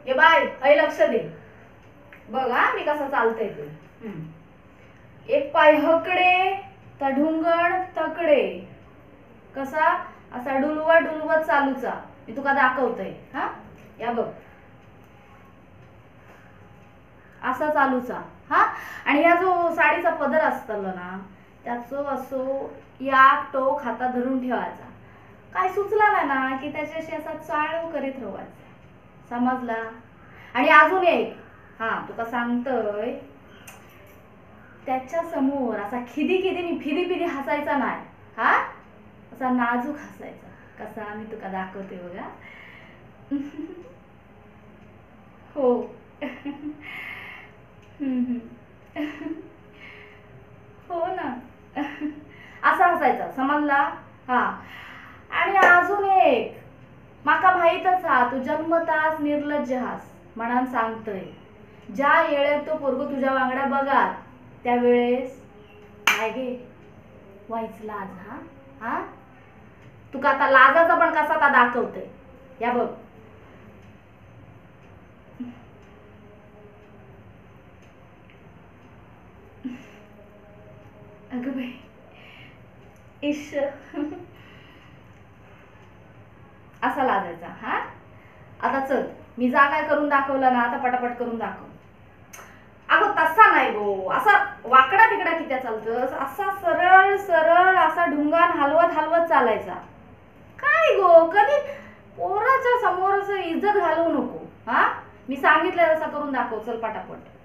हे बाय हे लक्ष दे बघ हा मी कसा चालतंय ते एक पाय हकडे तर ढुंगण तकडे कसा असा डुलवत डुलवत चालूचा मी तुका दाखवतोय हा या बघ असा चालूचा हा आणि या जो साडीचा पदर असतलो ना त्याचो असो या टोक हातात धरून ठेवायचा काय सुचला ना की त्याच्याशी असा चाळू करीत राहायचा समजला आणि अजून एक हा तुका सांगतोय त्याच्या समोर असा खिदी खिदीने फिदी फिदी हसायचा नाही हा असा नाजूक हसायचा कसा मी तुका दाखवते बघा हो हो ना असा हसायचा समजला हा आणि अजून एक माका माहीतच हा तू जन्मताच निर्लज्ज हास म्हणून सांगतोय ज्या येळेत तो पोरगो तुझ्या वांगडा बघा त्यावेळेस काय गे व्हायच लाज हा हा तुका आता लाजाचा पण कसा आता दाखवतोय या बघ अगं बाई इश असा लाजायचा हा आता चल मी जा काय करून दाखवलं ना आता पटापट करून दाखव अगं तसा नाही गो असा वाकडा तिकडा कित्या चालतस असा सरळ सरळ असा ढुंगान हलवत हलवत चालायचा काय गो कधी पोराच्या समोर असं इज्जत घालवू नको हा मी सांगितलं तसा करून दाखव चल पटापट